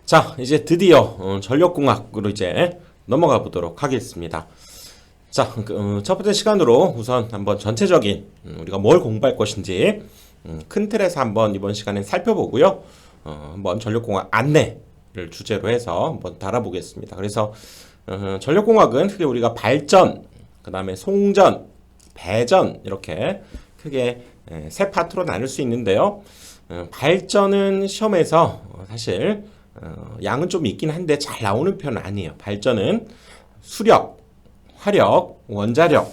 자, 이제 드디어 전력공학으로 이제 넘어가 보도록 하겠습니다. 자, 첫 번째 시간으로 우선 한번 전체적인 우리가 뭘 공부할 것인지 큰 틀에서 한번 이번 시간에 살펴보고요. 한번 전력공학 안내를 주제로 해서 한번 다뤄보겠습니다. 그래서 전력공학은 크게 우리가 발전, 그 다음에 송전, 배전 이렇게 크게 세 파트로 나눌 수 있는데요. 발전은 시험에서 사실 양은 좀 있긴 한데 잘 나오는 편은 아니에요. 발전은 수력, 화력, 원자력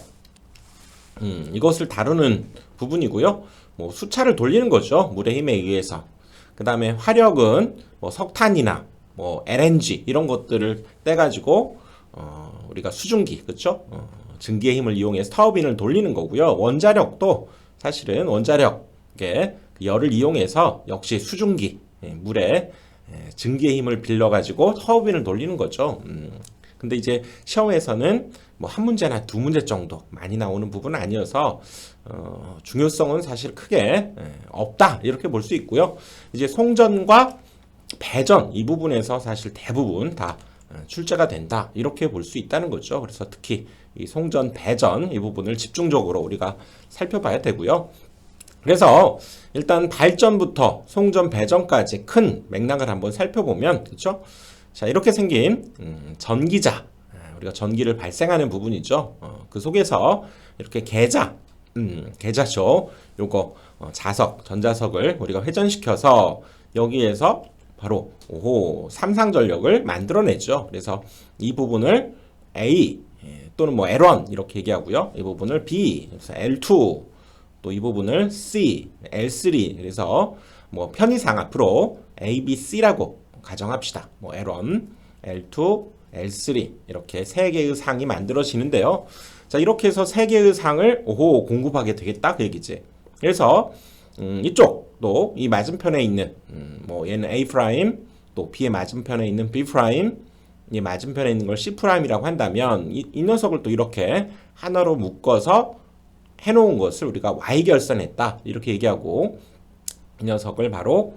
이것을 다루는 부분이고요. 뭐 수차를 돌리는 거죠. 물의 힘에 의해서. 그 다음에 화력은 뭐 석탄이나 뭐 LNG 이런 것들을 떼가지고 우리가 수증기, 그렇죠? 증기의 힘을 이용해서 터빈을 돌리는 거고요. 원자력도 사실은 원자력의 열을 이용해서 역시 수증기, 물에 증기의 힘을 빌려가지고 터빈을 돌리는 거죠. 근데 이제 시험에서는 뭐 한 문제나 두 문제 정도 많이 나오는 부분은 아니어서 중요성은 사실 크게 없다 이렇게 볼 수 있고요. 이제 송전과 배전 이 부분에서 사실 대부분 다 출제가 된다 이렇게 볼 수 있다는 거죠. 그래서 특히 이 송전, 배전 이 부분을 집중적으로 우리가 살펴봐야 되고요. 그래서 일단 발전부터 송전, 배전까지 큰 맥락을 한번 살펴보면, 그렇죠? 자, 이렇게 생긴 전기자, 우리가 전기를 발생하는 부분이죠. 그 속에서 이렇게 계자죠. 요거 자석, 전자석을 우리가 회전시켜서 여기에서 바로 삼상전력을 만들어내죠. 그래서 이 부분을 A 또는 뭐 L1 이렇게 얘기하고요. 이 부분을 B, 그래서 L2 또 이 부분을 C, L3 그래서 뭐 편의상 앞으로 A, B, C라고 가정합시다. 뭐 L1, L2, L3 이렇게 세 개의 상이 만들어지는데요. 자, 이렇게 해서 세 개의 상을 공급하게 되겠다 그 얘기지. 그래서 이쪽도 이 맞은편에 있는 뭐 얘는 A 프라임 또 B의 맞은편에 있는 B 프라임 이 맞은편에 있는 걸 C 프라임이라고 한다면 이 녀석을 또 이렇게 하나로 묶어서 해놓은 것을 우리가 Y결선했다 이렇게 얘기하고 이 녀석을 바로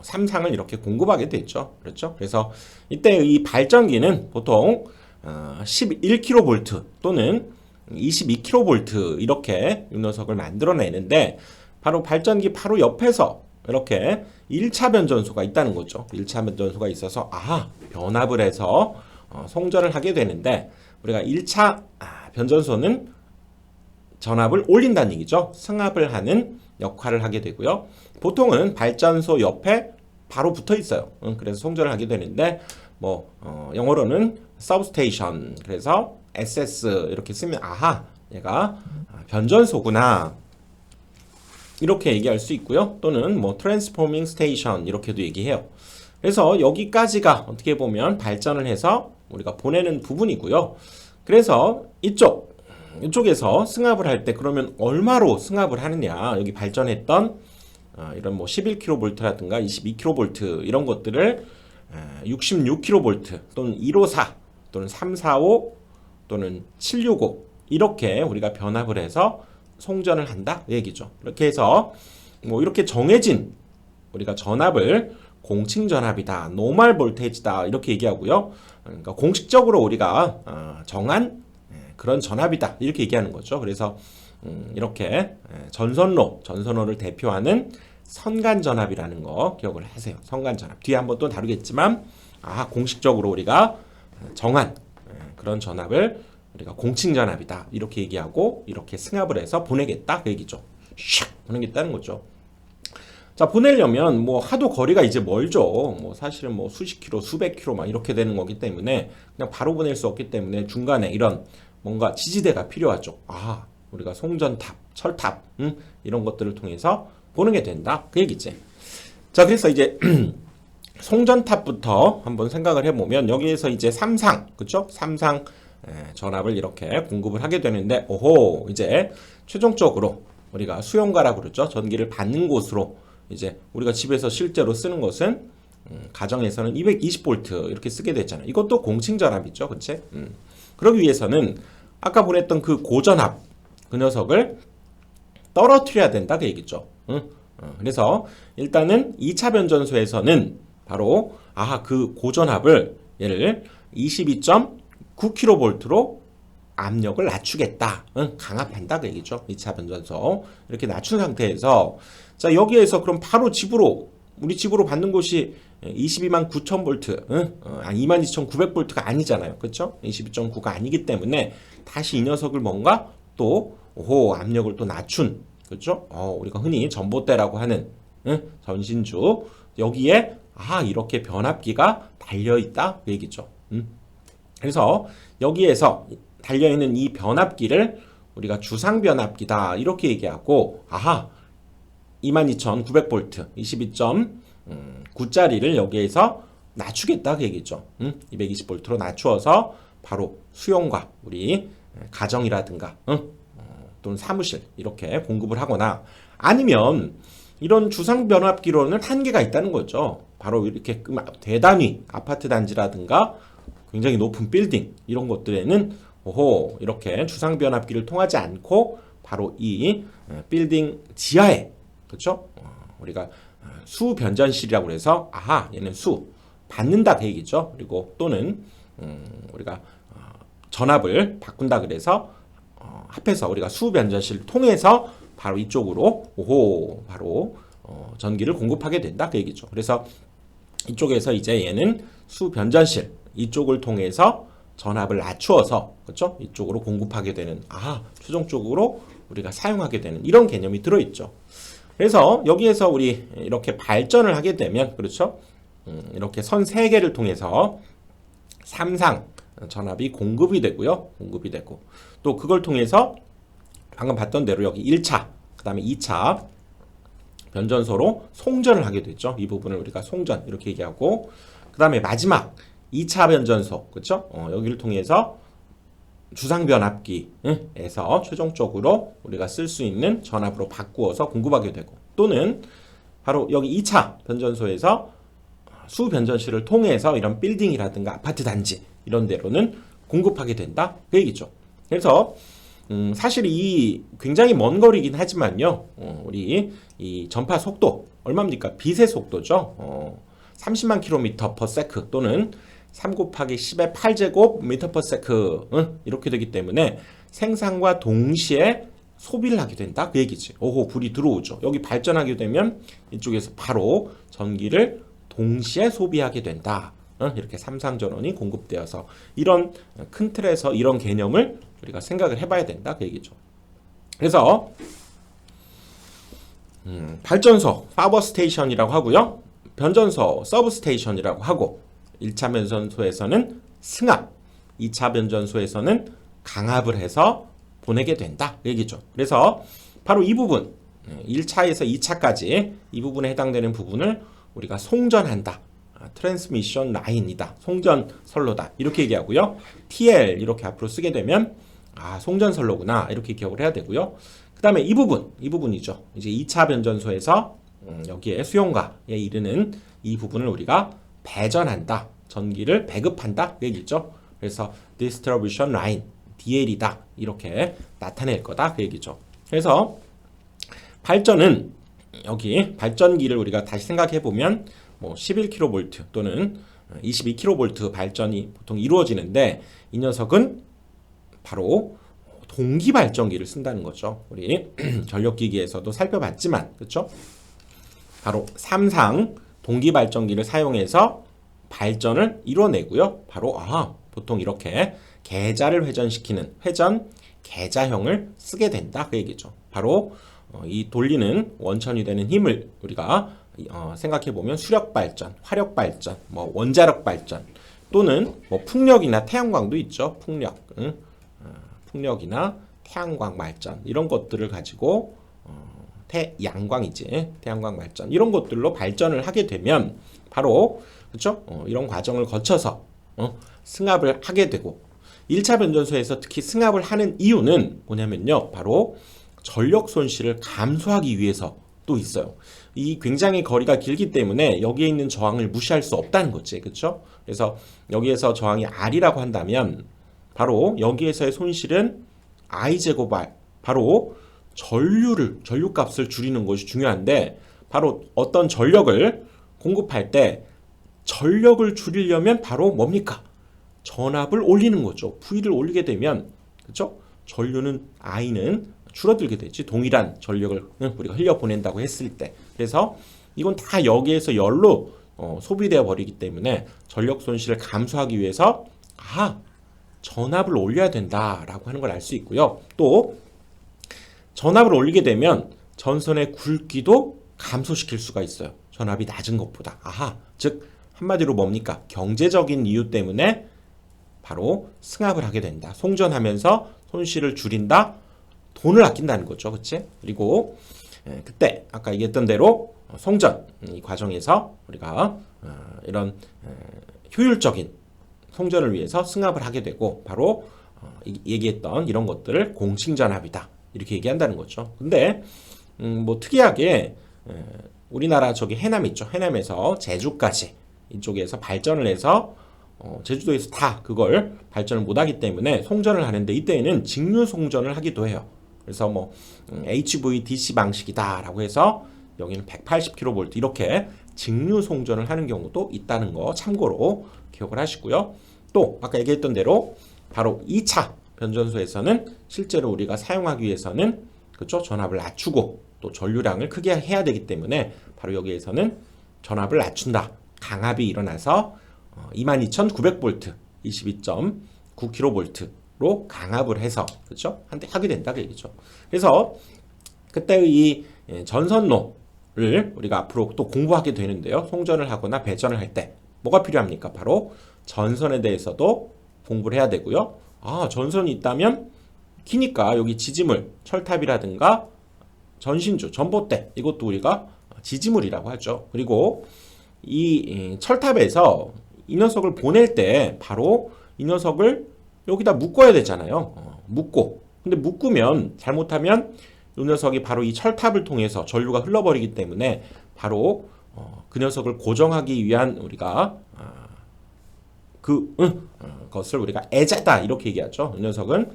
3상을 이렇게 공급하게 됐죠. 그렇죠? 그래서 이때 이 발전기는 보통 11kV 또는 22kV 이렇게 이 녀석을 만들어내는데 바로 발전기 바로 옆에서 이렇게 1차 변전소가 있다는 거죠. 1차 변전소가 있어서 변압을 해서 송전을 하게 되는데 우리가 1차 변전소는 전압을 올린다는 얘기죠. 승합을 하는 역할을 하게 되고요. 보통은 발전소 옆에 바로 붙어 있어요. 그래서 송전을 하게 되는데 뭐 영어로는 substation 그래서 SS 이렇게 쓰면 얘가 변전소구나 이렇게 얘기할 수 있고요. 또는 뭐 transforming station 이렇게도 얘기해요. 그래서 여기까지가 어떻게 보면 발전을 해서 우리가 보내는 부분이고요. 그래서 이쪽에서 승합을 할 때 그러면 얼마로 승합을 하느냐 여기 발전했던 이런 뭐 11kV라든가 22kV 이런 것들을 66kV 또는 154 또는 345 또는 765 이렇게 우리가 변압을 해서 송전을 한다 이 얘기죠. 이렇게 해서 뭐 이렇게 정해진 우리가 전압을 공칭 전압이다, 노멀 볼테이지다 이렇게 얘기하고요. 그러니까 공식적으로 우리가 정한 그런 전압이다 이렇게 얘기하는 거죠. 그래서 이렇게 전선로를 대표하는 선간전압이라는 거 기억을 하세요. 선간전압 뒤에 한번 또 다루겠지만 공식적으로 우리가 정한 그런 전압을 우리가 공칭전압이다 이렇게 얘기하고 이렇게 승합을 해서 보내겠다 그 얘기죠. 샥 보내겠다는 거죠. 자, 보내려면 뭐 하도 거리가 이제 멀죠. 뭐 사실은 뭐 수십 킬로, 수백 킬로 막 이렇게 되는 거기 때문에 그냥 바로 보낼 수 없기 때문에 중간에 이런 뭔가 지지대가 필요하죠. 우리가 송전탑, 철탑 이런 것들을 통해서 보내게 된다 그 얘기지. 자, 그래서 이제 송전탑부터 한번 생각을 해보면 여기에서 이제 3상 그렇죠? 3상 전압을 이렇게 공급을 하게 되는데 이제 최종적으로 우리가 수용가라고 그러죠. 전기를 받는 곳으로 이제 우리가 집에서 실제로 쓰는 것은 가정에서는 220V 이렇게 쓰게 됐잖아요. 이것도 공칭 전압이죠. 그치? 그러기 위해서는 아까 보냈던 그 고전압 그 녀석을 떨어뜨려야 된다 그 얘기죠. 그래서 일단은 2차 변전소에서는 바로 그 고전압을 얘를 22.9kV로 압력을 낮추겠다. 강압한다 그 얘기죠. 2차 변전소 이렇게 낮춘 상태에서 자 여기에서 그럼 바로 집으로 우리 집으로 받는 곳이 22만 9천 볼트, 22,900볼트가 아니잖아요. 그렇죠? 22.9가 아니기 때문에 다시 이 녀석을 뭔가 또 압력을 또 낮춘 그렇죠? 우리가 흔히 전봇대라고 하는 전신주 여기에 이렇게 변압기가 달려 있다 그 얘기죠. 그래서 여기에서 달려 있는 이 변압기를 우리가 주상 변압기다 이렇게 얘기하고 22,900볼트 22.9짜리를 여기에서 낮추겠다 그 얘기죠. 220볼트로 낮추어서 바로 수용과 우리 가정이라든가 또는 사무실 이렇게 공급을 하거나 아니면 이런 주상 변압기로는 한계가 있다는 거죠. 바로 이렇게 대단위 아파트 단지라든가 굉장히 높은 빌딩 이런 것들에는 이렇게 주상 변압기를 통하지 않고 바로 이 빌딩 지하에 그렇죠? 우리가 수 변전실이라고 해서 얘는 수 받는다 그 얘기죠. 그리고 또는 우리가 전압을 바꾼다 그래서 합해서 우리가 수 변전실을 통해서 바로 이쪽으로 바로 전기를 공급하게 된다 그 얘기죠. 그래서 이쪽에서 이제 얘는 수 변전실 이쪽을 통해서 전압을 낮추어서 그렇죠? 이쪽으로 공급하게 되는 최종적으로 우리가 사용하게 되는 이런 개념이 들어있죠. 그래서 여기에서 우리 이렇게 발전을 하게 되면 그렇죠? 이렇게 선 3개를 통해서 3상 전압이 공급이 되고요. 공급이 되고 또 그걸 통해서 방금 봤던 대로 여기 1차 그 다음에 2차 변전소로 송전을 하게 됐죠. 이 부분을 우리가 송전 이렇게 얘기하고 그 다음에 마지막 2차 변전소 그렇죠? 여기를 통해서 주상 변압기에서 최종적으로 우리가 쓸 수 있는 전압으로 바꾸어서 공급하게 되고 또는 바로 여기 2차 변전소에서 수 변전실을 통해서 이런 빌딩이라든가 아파트 단지 이런 데로는 공급하게 된다 그 얘기죠. 그래서 사실 이 굉장히 먼 거리긴 하지만요. 우리 이 전파 속도 얼마입니까? 빛의 속도죠. 30만 km per sec 또는 3 곱하기 10의 8제곱 미터 per sec 이렇게 되기 때문에 생산과 동시에 소비를 하게 된다 그 얘기지. 불이 들어오죠. 여기 발전하게 되면 이쪽에서 바로 전기를 동시에 소비하게 된다. 이렇게 삼상전원이 공급되어서 이런 큰 틀에서 이런 개념을 우리가 생각을 해봐야 된다 그 얘기죠. 그래서 발전소 파워 스테이션이라고 하고요. 변전소 서브 스테이션이라고 하고 1차 변전소에서는 승합 2차 변전소에서는 강압을 해서 보내게 된다 그 얘기죠. 그래서 바로 이 부분 1차에서 2차까지 이 부분에 해당되는 부분을 우리가 송전한다. 트랜스미션 라인이다. 송전선로다. 이렇게 얘기하고요. TL 이렇게 앞으로 쓰게 되면 송전선로구나. 이렇게 기억을 해야 되고요. 그 다음에 이 부분이죠. 이제 2차 변전소에서 여기에 수용가에 이르는 이 부분을 우리가 배전한다. 전기를 배급한다. 그 얘기죠. 그래서 distribution line, DL이다. 이렇게 나타낼 거다. 그 얘기죠. 그래서 발전은 여기 발전기를 우리가 다시 생각해 보면 11kV 또는 22kV 발전이 보통 이루어지는데 이 녀석은 바로 동기 발전기를 쓴다는 거죠. 우리 전력기기에서도 살펴봤지만 그렇죠? 바로 3상 동기 발전기를 사용해서 발전을 이뤄내고요. 바로 보통 이렇게 계자를 회전시키는 회전 계자형을 쓰게 된다 그 얘기죠. 바로 이 돌리는 원천이 되는 힘을 우리가 생각해 보면 수력 발전, 화력 발전, 원자력 발전 또는 풍력이나 태양광도 있죠. 풍력이나 태양광 발전 이런 것들을 가지고 태양광이지 태양광 발전 이런 것들로 발전을 하게 되면 바로 그렇죠? 이런 과정을 거쳐서 승합을 하게 되고 1차 변전소에서 특히 승합을 하는 이유는 뭐냐면요. 바로 전력 손실을 감소하기 위해서 또 있어요. 이 굉장히 거리가 길기 때문에 여기에 있는 저항을 무시할 수 없다는 거지. 그렇죠? 그래서 여기에서 저항이 R이라고 한다면 바로 여기에서의 손실은 I제곱 R 바로 전류값을 줄이는 것이 중요한데 바로 어떤 전력을 공급할 때 전력을 줄이려면 바로 뭡니까? 전압을 올리는 거죠. V를 올리게 되면 그렇죠? 전류는 I는 줄어들게 되지. 동일한 전력을 우리가 흘려보낸다고 했을 때. 그래서 이건 다 여기에서 열로 소비되어 버리기 때문에 전력 손실을 감수하기 위해서 전압을 올려야 된다라고 하는 걸 알 수 있고요. 또 전압을 올리게 되면 전선의 굵기도 감소시킬 수가 있어요. 전압이 낮은 것보다. 즉 한마디로 뭡니까? 경제적인 이유 때문에 바로 승합을 하게 된다. 송전하면서 손실을 줄인다. 돈을 아낀다는 거죠. 그치? 그리고 그때 아까 얘기했던 대로 송전 이 과정에서 우리가 이런 효율적인 송전을 위해서 승합을 하게 되고 바로 얘기했던 이런 것들을 공식전압이다. 이렇게 얘기한다는 거죠. 근데 뭐 특이하게 우리나라 저기 해남 있죠. 해남에서 제주까지 이쪽에서 발전을 해서 제주도에서 다 그걸 발전을 못하기 때문에 송전을 하는데 이때에는 직류 송전을 하기도 해요. 그래서 뭐 HVDC 방식이다라고 해서 여기는 180kV 이렇게 직류 송전을 하는 경우도 있다는 거 참고로 기억을 하시고요. 또 아까 얘기했던 대로 바로 2차 변전소에서는 실제로 우리가 사용하기 위해서는 그렇죠? 전압을 낮추고 또 전류량을 크게 해야 되기 때문에 바로 여기에서는 전압을 낮춘다. 강압이 일어나서 22,900V 22.9kV로 강압을 해서 그렇죠? 한대 하게 된다 그 얘기죠. 그래서 그때의 이 전선로를 우리가 앞으로 또 공부하게 되는데요. 송전을 하거나 배전을 할 때 뭐가 필요합니까? 바로 전선에 대해서도 공부를 해야 되고요. 전선이 있다면 기니까 여기 지지물, 철탑이라든가 전신주, 전봇대 이것도 우리가 지지물이라고 하죠. 그리고 이 철탑에서 이 녀석을 보낼 때 바로 이 녀석을 여기다 묶어야 되잖아요. 묶고 근데 묶으면 잘못하면 이 녀석이 바로 이 철탑을 통해서 전류가 흘러버리기 때문에 바로 그 녀석을 고정하기 위한 우리가 그것을 우리가 애자다 이렇게 얘기하죠. 이 녀석은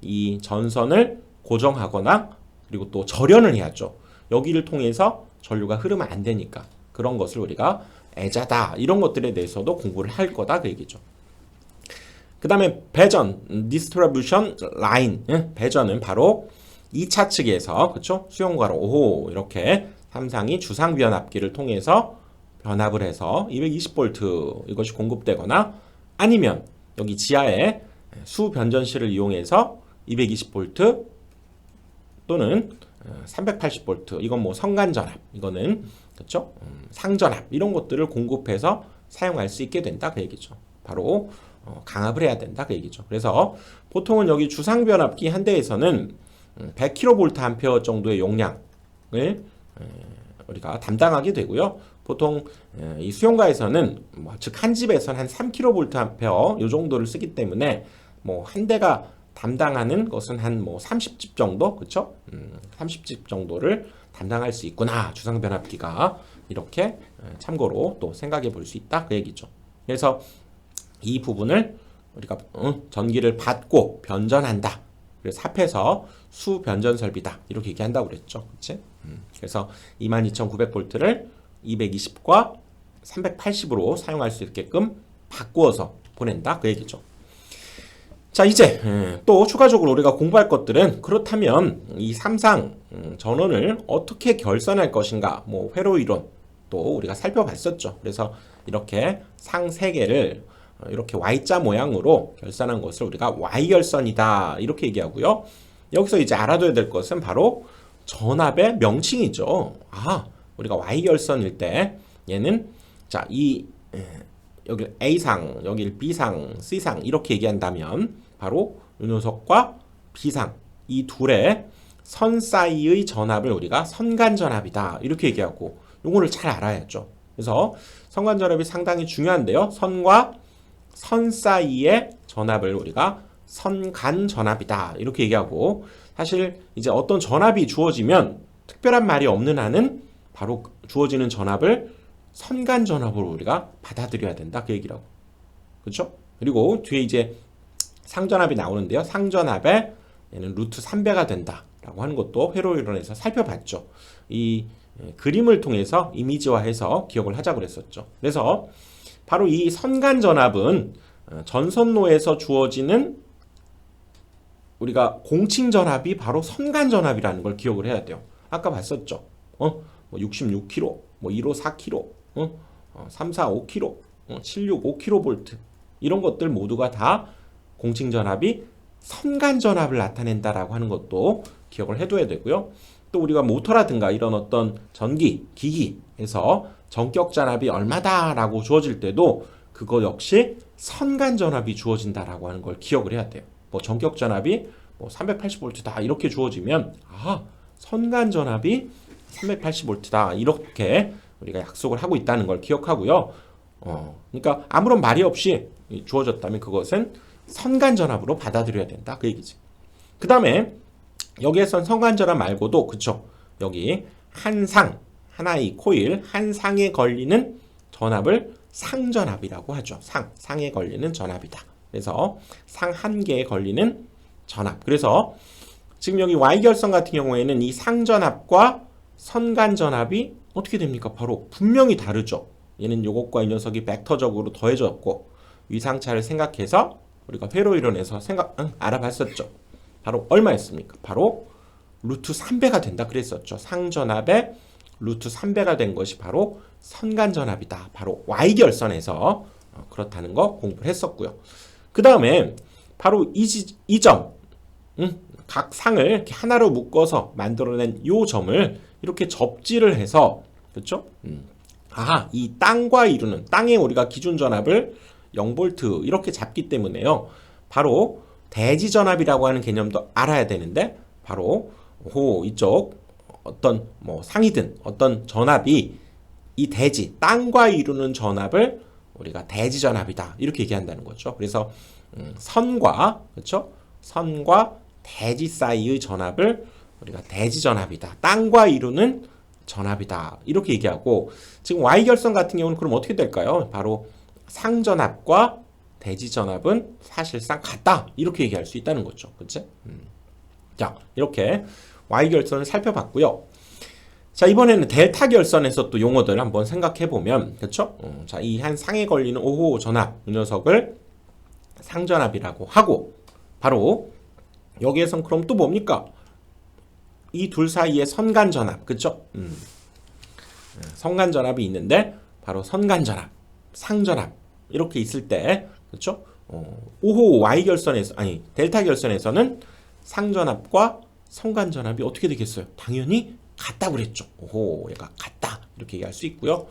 이 전선을 고정하거나 그리고 또 절연을 해야죠. 여기를 통해서 전류가 흐르면 안 되니까 그런 것을 우리가 애자다 이런 것들에 대해서도 공부를 할 거다 그 얘기죠. 그 다음에 배전, 디스트리뷰션 라인, 배전은 바로 2차 측에서 그렇죠? 수용과로 이렇게 삼상이 주상 변압기를 통해서 변압을 해서 220V 이것이 공급되거나 아니면 여기 지하에 수 변전실을 이용해서 220V 또는 380V 이건 뭐 성간전압 이거는 그렇죠? 상전압 이런 것들을 공급해서 사용할 수 있게 된다 그 얘기죠. 바로 강압을 해야 된다 그 얘기죠. 그래서 보통은 여기 주상 변압기 한 대에서는 100kVA 정도의 용량을 우리가 담당하게 되고요. 보통 이 수용가에서는 즉 한 집에서는 한 3kVA 이 정도를 쓰기 때문에 뭐 한 대가 담당하는 것은 한 뭐 30집 정도 그렇죠? 30집 정도를 담당할 수 있구나 주상 변압기가 이렇게 참고로 또 생각해 볼 수 있다 그 얘기죠. 그래서 이 부분을 우리가 전기를 받고 변전한다. 그래서 합해서 수 변전 설비다 이렇게 얘기한다고 그랬죠. 그렇지? 그래서 22,900V를 220과 380으로 사용할 수 있게끔 바꾸어서 보낸다 그 얘기죠. 자 이제 또 추가적으로 우리가 공부할 것들은 그렇다면 이 삼상 전원을 어떻게 결선할 것인가 뭐 회로 이론 또 우리가 살펴봤었죠. 그래서 이렇게 상 3개를 이렇게 Y자 모양으로 결선한 것을 우리가 Y결선이다 이렇게 얘기하고요. 여기서 이제 알아둬야 될 것은 바로 전압의 명칭이죠. 우리가 Y결선일 때 얘는 자 이 여기 A상, 여기 B상, C상 이렇게 얘기한다면 바로 이 녀석과 B상 이 둘의 선 사이의 전압을 우리가 선간전압이다 이렇게 얘기하고 요거를 잘 알아야죠. 그래서 선간전압이 상당히 중요한데요. 선과 선 사이의 전압을 우리가 선간전압이다 이렇게 얘기하고 사실 이제 어떤 전압이 주어지면 특별한 말이 없는 한은 바로 주어지는 전압을 선간전압으로 우리가 받아들여야 된다 그 얘기라고 그렇죠? 그리고 뒤에 이제 상전압이 나오는데요. 상전압에 얘는 루트 3배가 된다 라고 하는 것도 회로 이론에서 살펴봤죠. 이 그림을 통해서 이미지화해서 기억을 하자고 그랬었죠. 그래서 바로 이 선간전압은 전선로에서 주어지는 우리가 공칭전압이 바로 선간전압이라는 걸 기억을 해야 돼요. 아까 봤었죠. 뭐 66kV, 뭐 1호 4kV, 3, 4, 5kV, 76, 5kV 이런 것들 모두가 다 공칭전압이 선간전압을 나타낸다라고 하는 것도 기억을 해둬야 되고요. 또 우리가 모터라든가 이런 어떤 전기, 기기에서 전격전압이 얼마다라고 주어질 때도 그거 역시 선간전압이 주어진다라고 하는 걸 기억을 해야 돼요. 뭐 전격전압이 뭐 380V다 이렇게 주어지면 선간전압이 380V다 이렇게 우리가 약속을 하고 있다는 걸 기억하고요. 그러니까 아무런 말이 없이 주어졌다면 그것은 선간전압으로 받아들여야 된다 그 얘기지. 그 다음에 여기에선 선간전압 말고도 그쵸, 여기 하나의 코일 한 상에 걸리는 전압을 상전압이라고 하죠. 상에 걸리는 전압이다. 그래서 상 한 개에 걸리는 전압. 그래서 지금 여기 Y결선 같은 경우에는 이 상전압과 선간전압이 어떻게 됩니까? 바로 분명히 다르죠. 얘는 요것과 이 녀석이 벡터적으로 더해졌고 위상차를 생각해서 우리가 회로 이론에서 알아봤었죠. 바로 얼마였습니까? 바로 루트 3배가 된다 그랬었죠. 상전압의 루트 3배가 된 것이 바로 선간전압이다. 바로 Y결선에서 그렇다는 거 공부를 했었고요. 그 다음에 바로 이 점, 각 상을 이렇게 하나로 묶어서 만들어낸 이 점을 이렇게 접지를 해서, 그렇죠? 이 땅과 이루는, 땅에 우리가 기준 전압을 0V 이렇게 잡기 때문에요. 바로 대지전압이라고 하는 개념도 알아야 되는데, 바로 이쪽 어떤 뭐 상이든 어떤 전압이 이 대지, 땅과 이루는 전압을 우리가 대지전압이다 이렇게 얘기한다는 거죠. 그래서 선과, 그렇죠? 선과 대지 사이의 전압을 우리가 대지전압이다. 땅과 이루는 전압이다. 이렇게 얘기하고, 지금 Y결선 같은 경우는 그럼 어떻게 될까요? 바로 상전압과 대지전압은 사실상 같다. 이렇게 얘기할 수 있다는 거죠. 그치? 자, 이렇게 Y결선을 살펴봤고요. 자, 이번에는 델타 결선에서 또 용어들 한번 생각해 보면, 그렇죠? 자, 이 한 상에 걸리는 5호 전압 이 녀석을 상전압이라고 하고, 바로 여기에선 그럼 또 뭡니까? 이 둘 사이에 선간전압, 그렇죠? 선간전압이 있는데 바로 선간전압, 상전압 이렇게 있을 때, 그렇죠? 5호 Y결선에서, 델타 결선에서는 상전압과 선간전압이 어떻게 되겠어요? 당연히 같다고 그랬죠. 얘가 같다 이렇게 얘기할 수 있고요.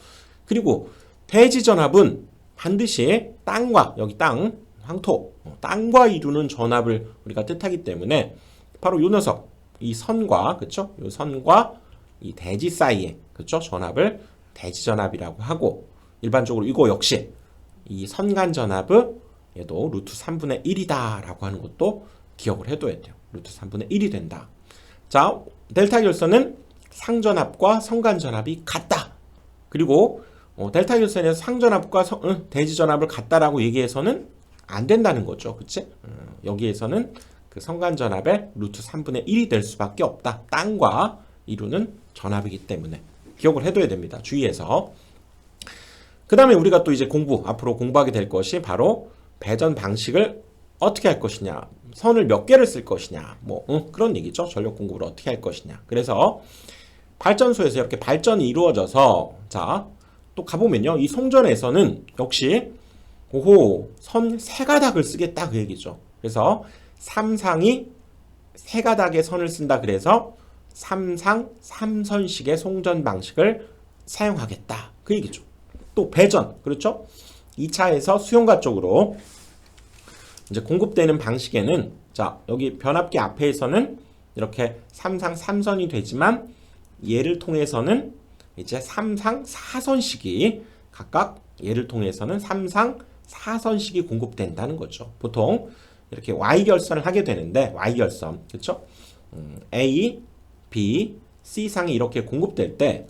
그리고 대지전압은 반드시 땅과, 여기 땅, 황토, 땅과 이루는 전압을 우리가 뜻하기 때문에 바로 요 녀석, 이 선과, 그쵸? 요 선과 이 대지 사이에, 그쵸? 전압을 대지전압이라고 하고, 일반적으로 이거 역시 이 선간전압은 얘도 루트 3분의 1이다 라고 하는 것도 기억을 해둬야 돼요. 루트 3분의 1이 된다. 자, 델타 결선은 상전압과 선간전압이 같다. 그리고 델타 결선에서 상전압과 대지전압을 같다라고 얘기해서는 안 된다는 거죠. 그치? 여기에서는 그 선간전압의 루트 3분의 1이 될 수밖에 없다. 땅과 이루는 전압이기 때문에 기억을 해둬야 됩니다. 주의해서. 그 다음에 우리가 또 이제 앞으로 공부하게 될 것이 바로 배전 방식을 어떻게 할 것이냐, 선을 몇 개를 쓸 것이냐, 그런 얘기죠. 전력 공급을 어떻게 할 것이냐. 그래서 발전소에서 이렇게 발전이 이루어져서, 자, 또 가보면요. 이 송전에서는 역시 선 세 가닥을 쓰겠다 그 얘기죠. 그래서 3상이 세 가닥의 선을 쓴다. 그래서 3상 3선식의 송전 방식을 사용하겠다 그 얘기죠. 또 배전, 그렇죠? 2차에서 수용과 쪽으로 이제 공급되는 방식에는, 자, 여기 변압기 앞에서는 이렇게 3상 3선이 되지만 얘를 통해서는 이제 3상 4선식이 각각, 얘를 통해서는 3상 4선식이 공급된다는 거죠. 보통 이렇게 Y결선을 하게 되는데, Y결선, 그렇죠? A, B, C상이 이렇게 공급될 때,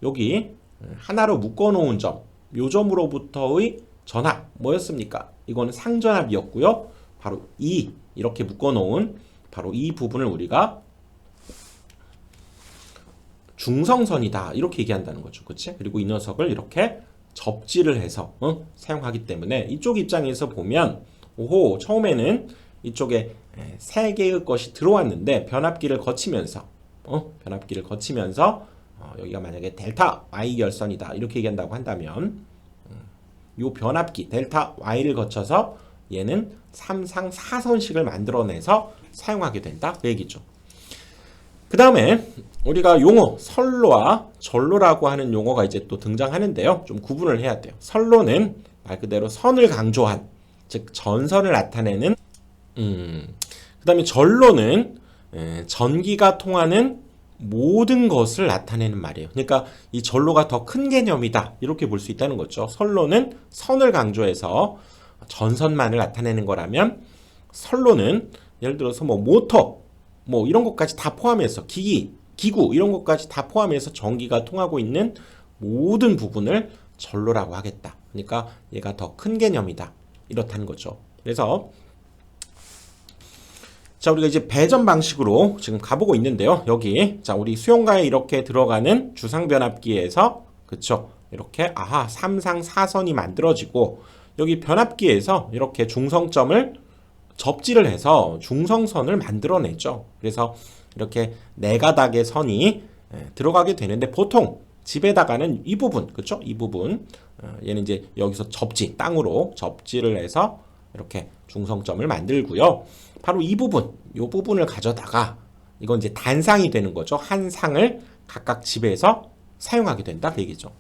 여기 하나로 묶어놓은 점, 요 점으로부터의 전압 뭐였습니까? 이거는 상전압이었고요. 바로 이렇게 묶어놓은 바로 이 부분을 우리가 중성선이다 이렇게 얘기한다는 거죠. 그치? 그리고 이 녀석을 이렇게 접지를 해서 사용하기 때문에 이쪽 입장에서 보면 오호 처음에는 이쪽에 세 개의 것이 들어왔는데 변압기를 거치면서 여기가 만약에 델타 Y 결선이다 이렇게 얘기한다고 한다면 요 변압기 델타 Y를 거쳐서 얘는 3상 4선식을 만들어내서 사용하게 된다 그 얘기죠. 그 다음에 우리가 용어 선로와 전로라고 하는 용어가 이제 또 등장하는데요. 좀 구분을 해야 돼요. 선로는 말 그대로 선을 강조한 즉 전선을 나타내는 그 다음에 전로는 전기가 통하는 모든 것을 나타내는 말이에요. 그러니까 이 전로가 더 큰 개념이다 이렇게 볼 수 있다는 거죠. 선로는 선을 강조해서 전선만을 나타내는 거라면 선로는 예를 들어서 뭐 모터 뭐 이런 것까지 다 포함해서 기구 이런 것까지 다 포함해서 전기가 통하고 있는 모든 부분을 전로라고 하겠다. 그러니까 얘가 더 큰 개념이다 이렇다는 거죠. 그래서 자 우리가 이제 배전 방식으로 지금 가보고 있는데요. 여기 자 우리 수용가에 이렇게 들어가는 주상 변압기에서 그쵸 이렇게 3상 4선이 만들어지고 여기 변압기에서 이렇게 중성점을 접지를 해서 중성선을 만들어내죠. 그래서 이렇게 네 가닥의 선이 들어가게 되는데 보통 집에다가는 이 부분 그쵸 이 부분 얘는 이제 여기서 땅으로 접지를 해서 이렇게 중성점을 만들고요. 바로 이 부분을 가져다가 이건 이제 단상이 되는 거죠. 한 상을 각각 집에서 사용하게 된다 그 얘기죠.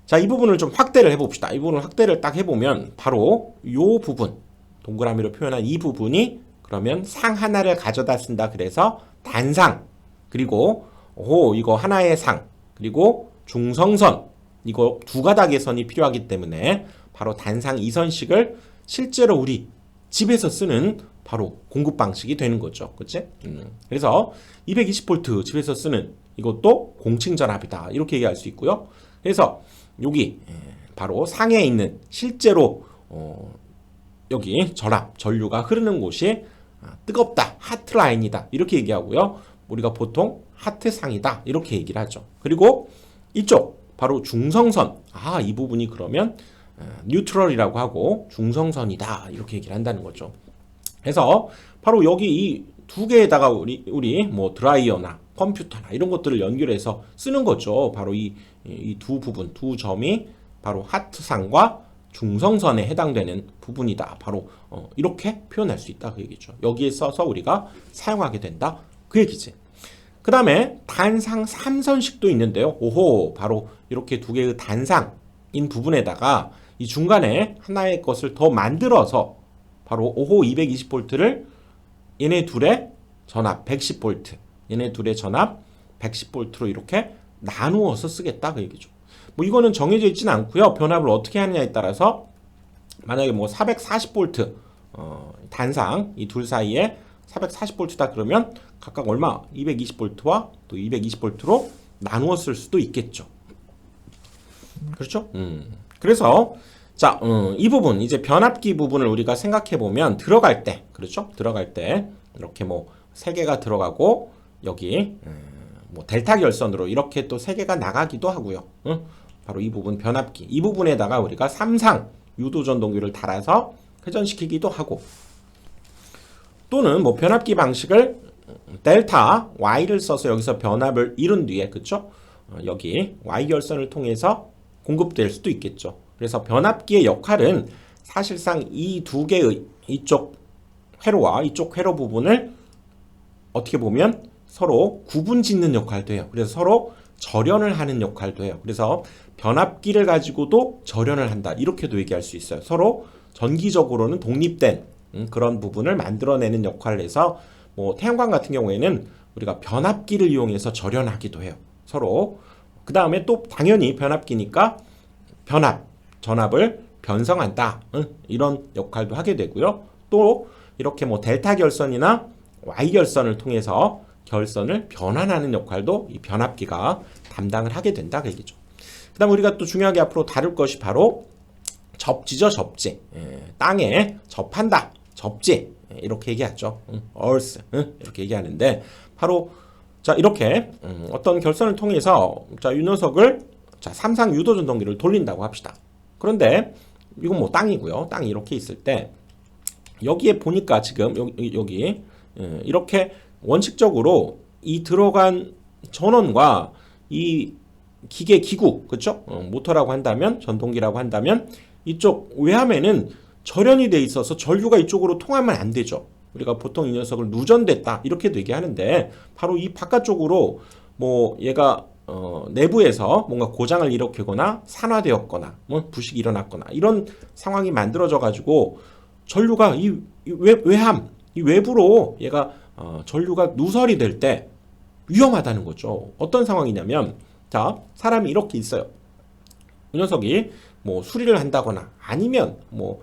자, 이 부분을 좀 확대를 해봅시다. 이 부분을 확대를 딱 해보면 바로 이 부분 동그라미로 표현한 이 부분이 그러면 상 하나를 가져다 쓴다 그래서 단상 그리고 이거 하나의 상 그리고 중성선 이거 두 가닥의 선이 필요하기 때문에 바로 단상 2선식을 실제로 우리 집에서 쓰는 바로 공급 방식이 되는 거죠. 그치? 그래서 220V 집에서 쓰는 이것도 공층 전압이다. 이렇게 얘기할 수 있고요. 그래서 여기 바로 상에 있는 실제로 여기 전류가 흐르는 곳이 뜨겁다. 하트라인이다. 이렇게 얘기하고요. 우리가 보통 하트상이다. 이렇게 얘기를 하죠. 그리고 이쪽 바로 중성선. 이 부분이 그러면 뉴트럴이라고 하고 중성선이다. 이렇게 얘기를 한다는 거죠. 그래서 바로 여기 이 두 개에다가 우리 뭐 드라이어나 컴퓨터나 이런 것들을 연결해서 쓰는 거죠. 바로 이 두 부분, 두 점이 바로 하트상과 중성선에 해당되는 부분이다. 바로 이렇게 표현할 수 있다 그 얘기죠. 여기에 써서 우리가 사용하게 된다 그 얘기지. 그 다음에 단상 3선식도 있는데요. 바로 이렇게 두 개의 단상인 부분에다가 이 중간에 하나의 것을 더 만들어서 바로 220V를 얘네 둘의 전압 110V 얘네 둘의 전압 110V로 이렇게 나누어서 쓰겠다 그 얘기죠. 뭐 이거는 정해져 있지는 않고요. 변압을 어떻게 하느냐에 따라서 만약에 뭐 440V 단상 이 둘 사이에 440V다 그러면 각각 얼마 220V와 또 220V로 나누어 쓸 수도 있겠죠. 그렇죠? 그래서 자, 이 부분 이제 변압기 부분을 우리가 생각해 보면 들어갈 때 그렇죠? 들어갈 때 이렇게 뭐 세 개가 들어가고 여기 뭐 델타 결선으로 이렇게 또 세 개가 나가기도 하고요. 바로 이 부분 변압기 이 부분에다가 우리가 3상 유도 전동기를 달아서 회전시키기도 하고 또는 뭐 변압기 방식을 델타 Y를 써서 여기서 변압을 이룬 뒤에 그쵸? 여기 Y 결선을 통해서 공급될 수도 있겠죠. 그래서 변압기의 역할은 사실상 이 두 개의 이쪽 회로와 이쪽 회로 부분을 어떻게 보면 서로 구분 짓는 역할도 해요. 그래서 서로 절연을 하는 역할도 해요. 그래서 변압기를 가지고도 절연을 한다. 이렇게도 얘기할 수 있어요. 서로 전기적으로는 독립된 그런 부분을 만들어내는 역할을 해서 뭐 태양광 같은 경우에는 우리가 변압기를 이용해서 절연하기도 해요. 서로. 그 다음에 또 당연히 변압기니까 전압을 변성한다. 이런 역할도 하게 되고요. 또 이렇게 뭐 델타 결선이나 Y 결선을 통해서 결선을 변환하는 역할도 이 변압기가 담당을 하게 된다 그 얘기죠. 그 다음 우리가 또 중요하게 앞으로 다룰 것이 바로 접지죠. 접지. 땅에 접한다. 접지. 이렇게 얘기하죠. earth. 이렇게 얘기하는데 바로 자 이렇게 어떤 결선을 통해서 자 이 녀석을 자, 삼상 유도 전동기를 돌린다고 합시다. 그런데 이건 뭐 땅이고요. 땅이 이렇게 있을 때 여기에 보니까 지금 여기 이렇게 원칙적으로 이 들어간 전원과 이 기계 기구, 그렇죠? 모터라고 한다면, 전동기라고 한다면 이쪽 외함에는 절연이 돼 있어서 전류가 이쪽으로 통하면 안 되죠. 우리가 보통 이 녀석을 누전됐다 이렇게도 얘기하는데, 바로 이 바깥쪽으로 뭐 얘가 내부에서 뭔가 고장을 일으키거나 산화되었거나 뭐 부식이 일어났거나 이런 상황이 만들어져 가지고 전류가 이 외함, 이 외부로 얘가 전류가 누설이 될 때 위험하다는 거죠. 어떤 상황이냐면, 자, 사람이 이렇게 있어요. 이 녀석이 뭐 수리를 한다거나 아니면 뭐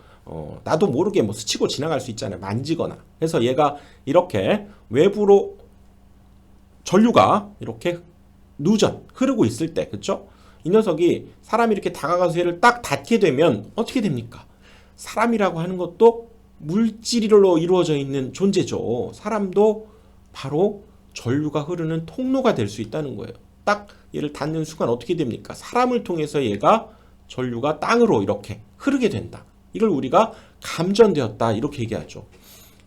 나도 모르게 뭐 스치고 지나갈 수 있잖아요. 만지거나. 그래서 얘가 이렇게 외부로 전류가 이렇게 누전 흐르고 있을 때, 그렇죠? 이 녀석이 사람이 이렇게 다가가서 얘를 딱 닿게 되면 어떻게 됩니까? 사람이라고 하는 것도 물질로 이루어져 있는 존재죠. 사람도 바로 전류가 흐르는 통로가 될 수 있다는 거예요. 딱 얘를 닿는 순간 어떻게 됩니까? 사람을 통해서 얘가 전류가 땅으로 이렇게 흐르게 된다. 이걸 우리가 감전되었다 이렇게 얘기하죠.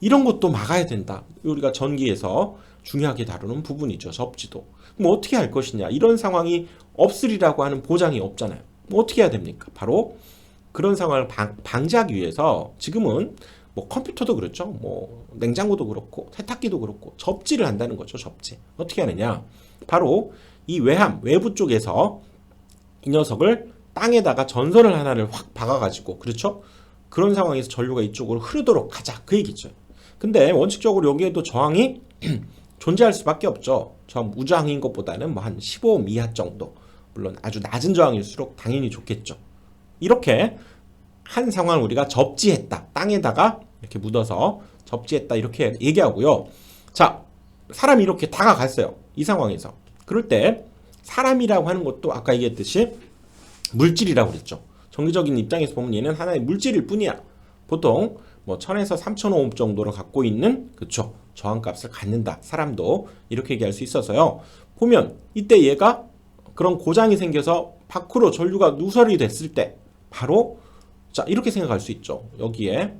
이런 것도 막아야 된다. 우리가 전기에서 중요하게 다루는 부분이죠. 접지도. 뭐 어떻게 할 것이냐. 이런 상황이 없으리라고 하는 보장이 없잖아요. 뭐 어떻게 해야 됩니까? 바로 그런 상황을 방지하기 위해서 지금은 뭐 컴퓨터도 그렇죠. 뭐 냉장고도 그렇고 세탁기도 그렇고 접지를 한다는 거죠. 접지. 어떻게 하느냐. 바로 이 외함, 외부 쪽에서 이 녀석을 땅에다가 전선을 하나를 확 박아가지고, 그렇죠? 그런 상황에서 전류가 이쪽으로 흐르도록 하자. 그 얘기죠. 근데 원칙적으로 여기에도 저항이 존재할 수밖에 없죠. 저 우저항인 것보다는 뭐 한 15옴 이하 정도. 물론 아주 낮은 저항일수록 당연히 좋겠죠. 이렇게 한 상황을 우리가 접지했다. 땅에다가 이렇게 묻어서 접지했다. 이렇게 얘기하고요. 자, 사람이 이렇게 다가갔어요. 이 상황에서. 그럴 때 사람이라고 하는 것도 아까 얘기했듯이 물질이라고 그랬죠. 정기적인 입장에서 보면 얘는 하나의 물질일 뿐이야. 보통 뭐 1000에서 3000오hm 정도를 갖고 있는, 그쵸, 저항값을 갖는다. 사람도 이렇게 얘기할 수 있어서요. 보면 이때 얘가 그런 고장이 생겨서 밖으로 전류가 누설이 됐을 때 바로 자 이렇게 생각할 수 있죠. 여기에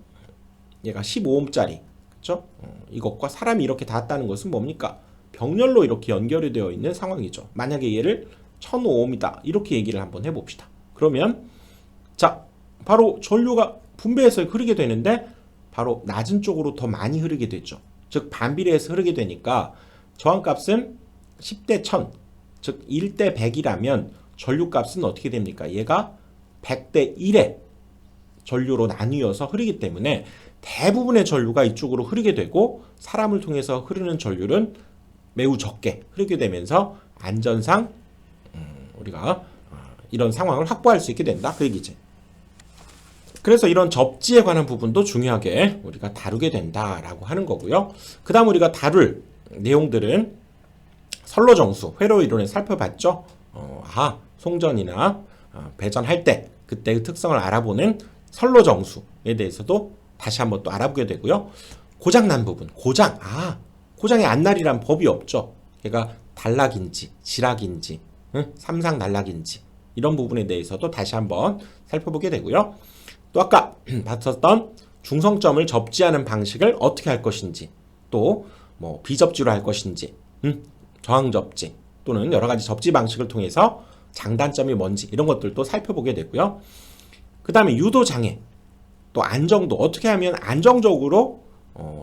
얘가 15ohm짜리, 그쵸? 이것과 사람이 이렇게 닿았다는 것은 뭡니까? 병렬로 이렇게 연결이 되어 있는 상황이죠. 만약에 얘를 1000ohm이다 이렇게 얘기를 한번 해봅시다. 그러면 자 바로 전류가 분배해서 흐르게 되는데 바로 낮은 쪽으로 더 많이 흐르게 되죠. 즉 반비례해서 흐르게 되니까 저항값은 10대 1000, 즉 1대 100이라면 전류값은 어떻게 됩니까? 얘가 100대 1의 전류로 나뉘어서 흐르기 때문에 대부분의 전류가 이쪽으로 흐르게 되고 사람을 통해서 흐르는 전류는 매우 적게 흐르게 되면서 안전상 우리가 이런 상황을 확보할 수 있게 된다. 그 얘기지. 그래서 이런 접지에 관한 부분도 중요하게 우리가 다루게 된다라고 하는 거고요. 그 다음 우리가 다룰 내용들은 선로정수, 회로 이론을 살펴봤죠. 송전이나 배전할 때 그때의 특성을 알아보는 선로정수에 대해서도 다시 한번 또 알아보게 되고요. 고장난 부분, 고장의 안날이란 법이 없죠. 걔가 단락인지 지락인지 삼상 단락인지 이런 부분에 대해서도 다시 한번 살펴보게 되고요. 또 아까 봤었던 중성점을 접지하는 방식을 어떻게 할 것인지, 또 뭐 비접지로 할 것인지, 저항 접지 또는 여러 가지 접지 방식을 통해서 장단점이 뭔지 이런 것들도 살펴보게 되고요. 그 다음에 유도 장애, 또 안정도, 어떻게 하면 안정적으로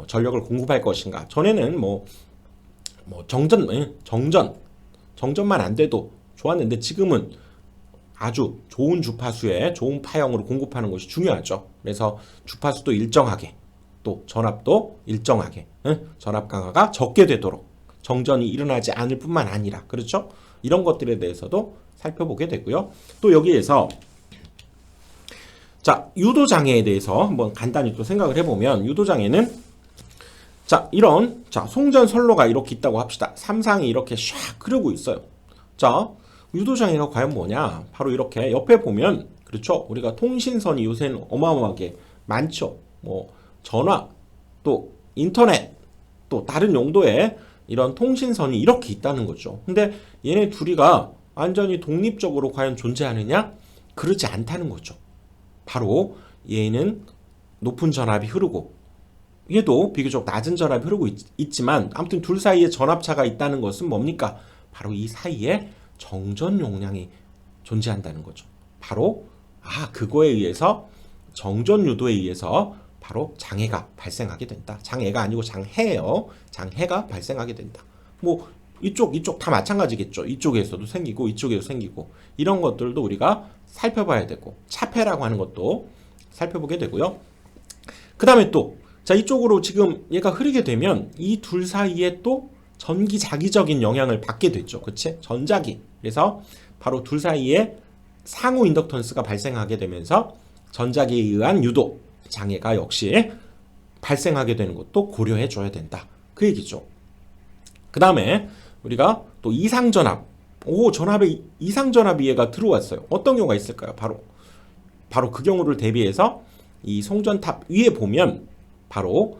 전력을 공급할 것인가. 전에는 정전만 안 돼도 좋았는데 지금은 아주 좋은 주파수에 좋은 파형으로 공급하는 것이 중요하죠. 그래서 주파수도 일정하게, 또 전압도 일정하게, 전압 강화가 적게 되도록 정전이 일어나지 않을 뿐만 아니라, 그렇죠? 이런 것들에 대해서도 살펴보게 되고요. 또 여기에서 자, 유도장애에 대해서 한번 간단히 또 생각을 해보면, 유도장애는 자, 이런 송전 선로가 이렇게 있다고 합시다. 삼상이 이렇게 샥 흐르고 있어요. 자, 유도장애가 과연 뭐냐? 바로 이렇게 옆에 보면, 그렇죠? 우리가 통신선이 요새는 어마어마하게 많죠. 뭐 전화, 또 인터넷, 또 다른 용도의 이런 통신선이 이렇게 있다는 거죠. 근데 얘네 둘이가 완전히 독립적으로 과연 존재하느냐? 그렇지 않다는 거죠. 바로 얘는 높은 전압이 흐르고 얘도 비교적 낮은 전압이 흐르고 있지만 아무튼 둘 사이에 전압차가 있다는 것은 뭡니까? 바로 이 사이에 정전 용량이 존재한다는 거죠. 바로 그거에 의해서 정전 유도에 의해서 바로 장애가 발생하게 된다. 장애가 아니고 장해예요. 장해가 발생하게 된다. 뭐 이쪽 다 마찬가지겠죠. 이쪽에서도 생기고 이쪽에도 생기고 이런 것들도 우리가 살펴봐야 되고 차폐라고 하는 것도 살펴보게 되고요. 그 다음에 또 자 이쪽으로 지금 얘가 흐르게 되면 이 둘 사이에 또 전기자기적인 영향을 받게 됐죠. 그치? 전자기. 그래서 바로 둘 사이에 상호 인덕턴스가 발생하게 되면서 전자기에 의한 유도 장애가 역시 발생하게 되는 것도 고려해 줘야 된다. 그 얘기죠. 그 다음에 우리가 또 이상전압. 전압에 이상전압 이해가 들어왔어요. 어떤 경우가 있을까요? 바로 그 경우를 대비해서 이 송전탑 위에 보면 바로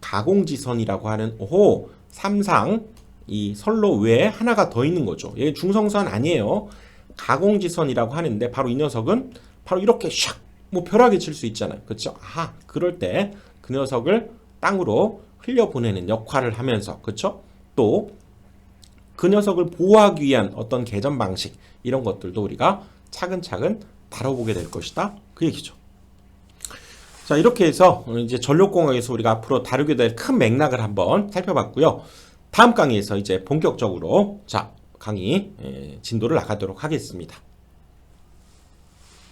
가공지선이라고 하는 삼상 이 선로 외에 하나가 더 있는 거죠. 얘 중성선 아니에요. 가공지선이라고 하는데 바로 이 녀석은 바로 이렇게 샥 벼락이 칠 수 있잖아요. 그렇죠? 그럴 때 그 녀석을 땅으로 흘려보내는 역할을 하면서 그렇죠? 또 그 녀석을 보호하기 위한 어떤 개전 방식 이런 것들도 우리가 차근차근 다뤄보게 될 것이다. 그 얘기죠. 자, 이렇게 해서 이제 전력공학에서 우리가 앞으로 다루게 될 큰 맥락을 한번 살펴봤고요. 다음 강의에서 이제 본격적으로 강의 진도를 나가도록 하겠습니다.